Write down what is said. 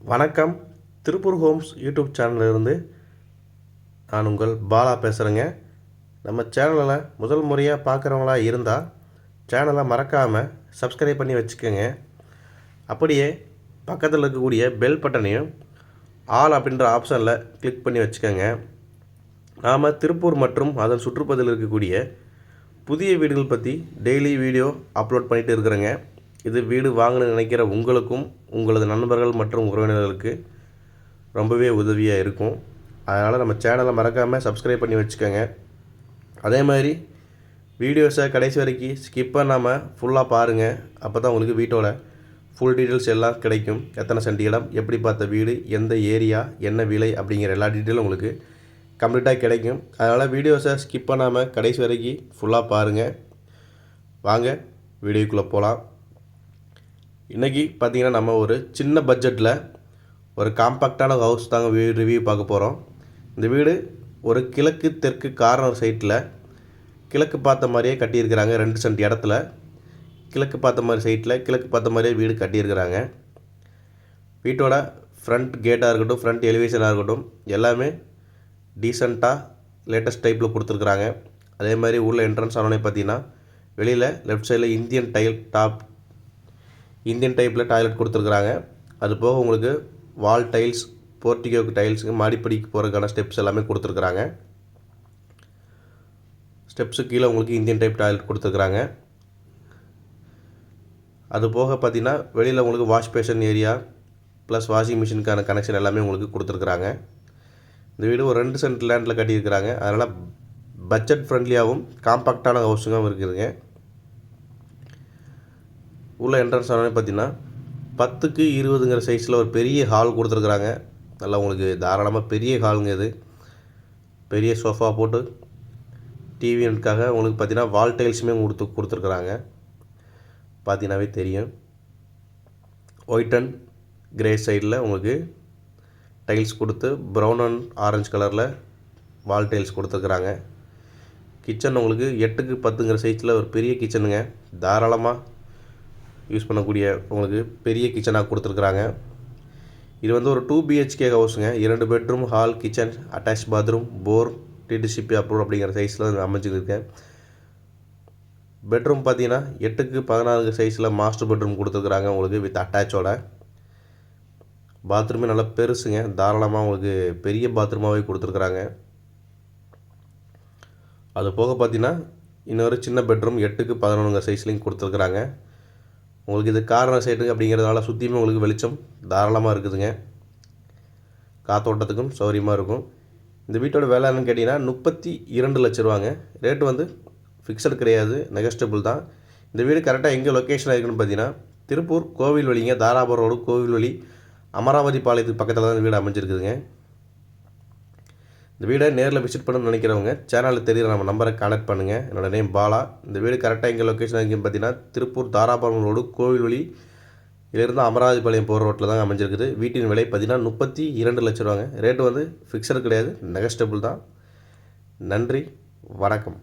வணக்கம். Tiruppur Holmes YouTube சேனலிலிருந்து நான் உங்கள் பாலா பேசுகிறேங்க. நம்ம சேனலில் முதல் முறையாக பார்க்குறவங்களா இருந்தால் சேனலை மறக்காமல் சப்ஸ்கிரைப் பண்ணி வச்சுக்கோங்க. அப்படியே பக்கத்தில் இருக்கக்கூடிய பெல் பட்டனையும் ஆல் அப்படின்ற ஆப்ஷனில் கிளிக் பண்ணி வச்சுக்கோங்க. நாம் திருப்பூர் மற்றும் அதன் சுற்றுப்பகுதியில் இருக்கக்கூடிய புதிய வீடுகள் பற்றி டெய்லி வீடியோ அப்லோட் பண்ணிகிட்டு இருக்கிறேங்க. இது வீடு வாங்கணும்னு நினைக்கிற உங்களுக்கும் உங்களது நண்பர்கள் மற்றும் உறவினர்களுக்கு ரொம்பவே உதவியாக இருக்கும். அதனால் நம்ம சேனலை மறக்காமல் சப்ஸ்கிரைப் பண்ணி வச்சுக்கோங்க. அதே மாதிரி வீடியோஸை கடைசி வரைக்கும் ஸ்கிப் பண்ணாமல் ஃபுல்லாக பாருங்கள். அப்போ தான் உங்களுக்கு வீட்டோட ஃபுல் டீட்டெயில்ஸ் எல்லாம் கிடைக்கும். எத்தனை சென்ட் இடம், எப்படி பார்த்த வீடு, எந்த ஏரியா, என்ன விலை அப்படிங்கிற எல்லா டீட்டெயிலும் உங்களுக்கு கம்ப்ளீட்டாக கிடைக்கும். அதனால் வீடியோஸை ஸ்கிப் பண்ணாமல் கடைசி வரைக்கும் ஃபுல்லாக பாருங்கள். வாங்க வீடியோக்குள்ளே போகலாம். இன்றைக்கி பார்த்திங்கன்னா நம்ம ஒரு சின்ன பட்ஜெட்டில் ஒரு காம்பேக்டான ஹவுஸ் தாங்க ரிவ்யூ பார்க்க போகிறோம். இந்த வீடு ஒரு கிழக்கு தெற்கு கார்னர் சைட்டில் கிழக்கு பார்த்த மாதிரியே கட்டியிருக்கிறாங்க. 2 சென்ட் இடத்துல கிழக்கு பார்த்த மாதிரி சைட்டில் கிழக்கு பார்த்த மாதிரியே வீடு கட்டியிருக்கிறாங்க. வீட்டோட ஃப்ரண்ட் கேட்டாக இருக்கட்டும், ஃப்ரண்ட் எலிவேஷனாக இருக்கட்டும், எல்லாமே டீசெண்டாக லேட்டஸ்ட் டைப்பில் கொடுத்துருக்குறாங்க. அதே மாதிரி உள்ள என்ட்ரன்ஸ் ஆனோடனே பார்த்திங்கன்னா வெளியில் லெஃப்ட் சைடில் இந்தியன் டைப்பில் டாய்லெட் கொடுத்துருக்குறாங்க. அது போக உங்களுக்கு வால் டைல்ஸ், போர்ட்டிகோக்கு டைல்ஸுக்கு மாடிப்படிக்கு போகிறதுக்கான ஸ்டெப்ஸ் எல்லாமே கொடுத்துருக்குறாங்க. ஸ்டெப்ஸுக்கு கீழே உங்களுக்கு இந்தியன் டைப் டாய்லெட் கொடுத்துருக்குறாங்க. அது போக பார்த்திங்கன்னா வெளியில் உங்களுக்கு wash basin area plus washing மிஷினுக்கான கனெக்ஷன் எல்லாமே உங்களுக்கு கொடுத்துருக்குறாங்க. இந்த வீடு ஒரு 2 சென்ட் லேண்டில் கட்டியிருக்கிறாங்க. அதனால் பட்ஜெட் ஃப்ரெண்ட்லியாகவும் காம்பாக்டான ஹவுஸுங்காகவும் இருக்குதுங்க. உள்ள என்ட்ரன்ஸ் ஆனோடனே பார்த்திங்கன்னா 10க்கு 20ங்கிற சைஸில் ஒரு பெரிய ஹால் கொடுத்துருக்குறாங்க. நல்லா உங்களுக்கு தாராளமாக பெரிய ஹாலுங்க. இது பெரிய சோஃபா போட்டு டிவி யூனிட்காக உங்களுக்கு பார்த்திங்கன்னா வால் டைல்ஸுமே கொடுத்துருக்குறாங்க. பார்த்தீங்கன்னாவே தெரியும். ஒயிட் அண்ட் கிரே சைடில் உங்களுக்கு டைல்ஸ் கொடுத்து ப்ரௌன் அண்ட் ஆரஞ்சு கலரில் வால் டைல்ஸ் கொடுத்துருக்குறாங்க. கிச்சன் உங்களுக்கு 8க்கு 10ங்கிற சைஸில் ஒரு பெரிய கிச்சனுங்க. தாராளமாக யூஸ் பண்ணக்கூடிய உங்களுக்கு பெரிய கிச்சனாக கொடுத்துருக்குறாங்க. இது வந்து ஒரு 2 BHK ஹவுஸுங்க. 2 bedroom, hall, kitchen, attach bathroom, bore, DTCP approve அப்படிங்கிற சைஸில் அமைஞ்சிருக்கேன். பெட்ரூம் பார்த்தீங்கன்னா 8க்கு 14 சைஸில் மாஸ்டர் பெட்ரூம் கொடுத்துருக்குறாங்க உங்களுக்கு வித் அட்டாச்சோட. பாத்ரூமே நல்லா பெருசுங்க. தாராளமாக உங்களுக்கு பெரிய பாத்ரூமாகவே கொடுத்துருக்குறாங்க. அது போக பார்த்தீங்கன்னா இன்னொரு சின்ன பெட்ரூம் 8க்கு 11 சைஸ்லேயும் கொடுத்துருக்குறாங்க. உங்களுக்கு இது கார்னர் சைடு அப்படிங்கிறதுனால சுற்றியுமே உங்களுக்கு வெளிச்சம் தாராளமாக இருக்குதுங்க. காத்தோட்டத்துக்கும் சௌகரியமாக இருக்கும். இந்த வீட்டோட வேலை என்னன்னு கேட்டிங்கன்னா 32 லட்ச ரூபாங்க. ரேட்டு வந்து ஃபிக்ஸட் கிடையாது, நெகஸ்டபிள் தான். இந்த வீடு கரெக்டாக எங்கே லொக்கேஷன் இருக்குன்னு பார்த்தீங்கன்னா திருப்பூர் கோவில்வெளிங்க. தாராபுரம் ரோடு கோவில்வெளி அமராவதி பாளையத்துக்கு பக்கத்தில் தான் இந்த வீடு அமைஞ்சிருக்குதுங்க. இந்த வீடை நேரில் விசிட் பண்ணணும்னு நினைக்கிறவங்க சேனலில் தெரிகிற நம்ம நம்பரை கான்டாக்ட் பண்ணுங்கள். என்னோடய நேம் பாலா. இந்த வீடு கரெக்டாக எங்கள் லொக்கேஷன் இருக்குன்னு பார்த்தீங்கன்னா திருப்பூர் தாராபுரம் ரோடு கோவில்வெளி இதிலிருந்து அமராவதி பாளையம் போகிற ரோட்டில் தான் அமைஞ்சிருக்குது. வீட்டின் விலை பார்த்தீங்கன்னா 32 லட்ச ரூபாங்க. ரேட்டு வந்து ஃபிக்ஸடு கிடையாது, நெகஸ்டபிள் தான். நன்றி, வணக்கம்.